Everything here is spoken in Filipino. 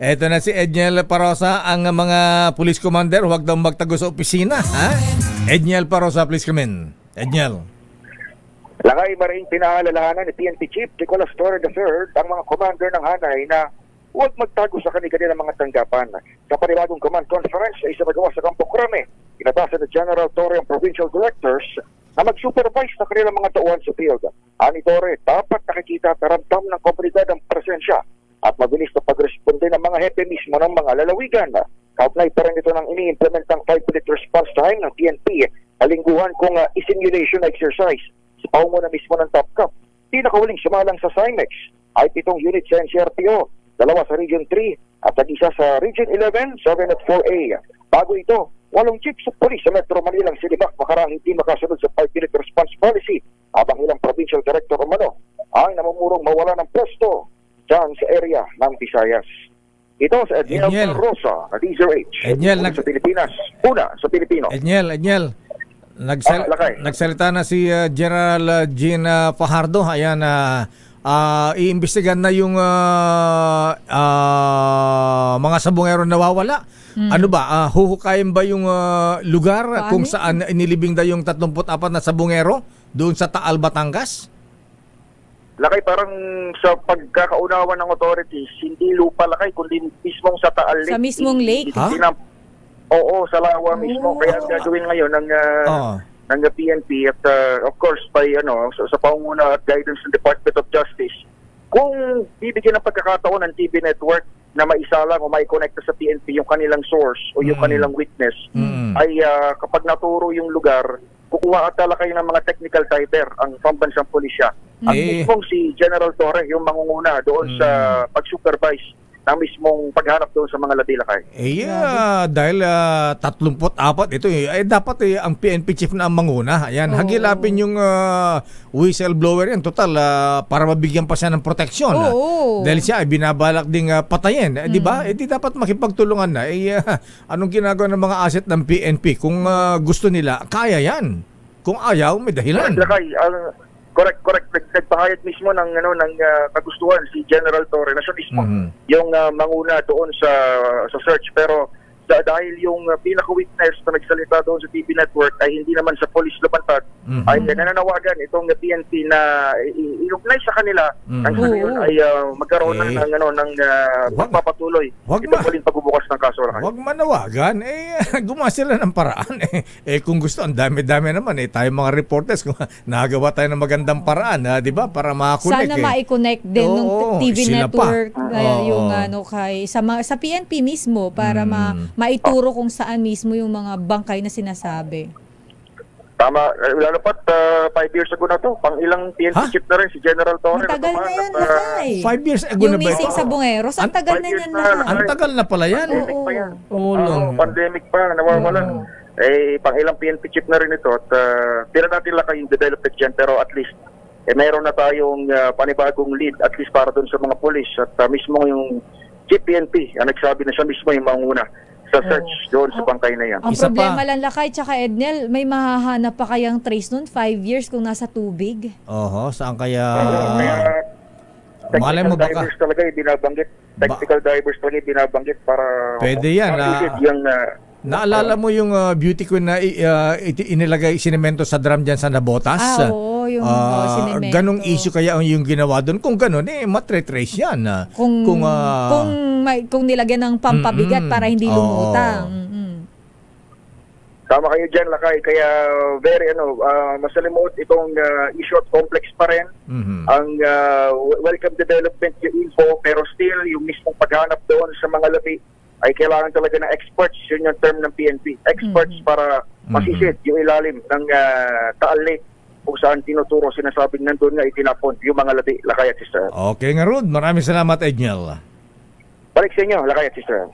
Eto na si Edniel Parosa, ang mga police commander, huwag daw magtago sa opisina. Ha? Edniel Parosa, please come in. Edniel. Lakay maring pinaalalahanan ni PNP Chief Nicolas Torre III ang mga commander ng Hanay na huwag magtago sa kanilang mga tanggapan. Sa panibagong command conference ay isinagawa sa Campo Crame, inabasa ni General Torre ang provincial directors na mag-supervise sa kanilang mga tauhan sa field. Ani Torre, dapat nakikita at ramdam ng komunidad ang presensya at mabilis na pagresponde ng mga hepe mismo ng mga lalawigan. Kaugnay pa rin ito ng ini-implementang 5-minute response time ng PNP, alingguhan kung simulation exercise. Sa paungo na mismo ng Top Cup, pinakahuling sumalang sa CIMEX ay 7 units sa NCRPO, 2 sa Region 3 at isa sa Region 11, 7 at 4A. Bago ito, 8 chiefs of police sa Metro Manila ang silibak makarang hindi makasunod sa 5-minute response policy, habang ilang provincial director umano ang namumurong mawala ng pwesto dyan sa area ng Visayas. Ito sa Edniel Rosa na DZRH. Edniel, sa Pilipinas. Una sa Pilipino. Edniel. Nagsalita na si General Gina Fajardo. Ayan, iimbestigan na yung mga sabungero nawawala. Ano ba? Huhukayin ba yung lugar kung saan inilibing na yung 34 na sabungero doon sa Taal, Batangas? Lakay, parang sa pagkakaunawa ng authorities, hindi lupa lakay, kundi mismong sa Taal Lake. Sa mismong lake? Oo, sa lawa mismo. Kaya gagawin ngayon ng PNP at of course by sa pangunguna at guidance ng Department of Justice, kung bibigyan ng pagkakataon ng TV network na maisalang o mai-connect sa PNP yung kanilang source o yung kanilang witness, ay kapag naturo yung lugar, kukuha at talakay ng mga technical diver ang pambansang pulisya. At mismong si General Torre yung mangunguna doon sa pag-supervise ng mismong paghanap doon sa mga labi-lakay. Dahil 34 ito dapat ang PNP chief na ang manguna. Ayan, hagilapin yung whistleblower yan. Total, para mabigyan pa siya ng proteksyon. Dahil siya ay binabalak ding patayin. Di ba? Di dapat makipagtulungan na. Anong ginagawa ng mga asset ng PNP? Kung gusto nila, kaya yan. Kung ayaw, may dahilan. Correct. Nagpahayag mismo ng kagustuhan si General Torre na siya mismo yung manguna doon sa search, pero dahil yung pinaka-witness na nagsalita doon sa TV network ay hindi naman sa police lumantad, ay nananawagan itong PNP na i-recognize sa kanila ang ngayon ay magkaroon ng pagpapatuloy itong muling pagbubukas ng kaso. Huwag manawagan, gumawa sila ng paraan. Kung gusto, ang dami-dami naman tayo mga reporters, kung nagawa tayo ng magandang paraan, di ba, para makakonek. Sana ma-connect din ng TV network yung sa PNP mismo para maituro kung saan mismo yung mga bangkay na sinasabi. Tama. Lalo pat 5 years ago na to. Pang ilang PNP chief na rin si General Torre. Matagal na yan, 5 years ago yung na ba ito? Yung missing sa Bungeros, ang tagal na yan na. Ang tagal na pala yan. Pandemic pa, nawawala. Pang ilang PNP chief na rin ito. At tira natin lang kayong development dyan, pero at least mayroon na tayong panibagong lead at least para doon sa mga police. At mismo yung Chief PNP, ang nagsabi na siya mismo yung manguna sa search doon sa bangkay na yan. Ang problema lang Lakay tsaka Edniel, may mahahanap pa kayang trace nun 5 years kung nasa tubig? Saan kaya? Technical divers talaga yung binabanggit. Technical divers talaga yung binabanggit para pwede yan. Naalala mo yung beauty queen na inilagay sinemento sa drum dyan sa Nabotas? Oo, yung sinemento. Ganong issue kaya yung ginawa doon? Kung ganon, matre-trace yan. Kung nilagyan ng pampabigat para hindi lumutang. Tama kayo dyan, Lakay. Kaya very masalimuot itong issue at complex pa rin. Ang welcome development yung info, pero still yung mismong paghanap doon sa mga labi ay kailangan talaga ng experts. Yun yung term ng PNP. Experts para masisid yung ilalim ng Taal Lake kung saan tinuturo, sinasabing nandun nga itinapon yung mga labi, Lakay at Sister. Okay nga, Rod. Maraming salamat, Edniel. Balik sa inyo, Lakay at Sister.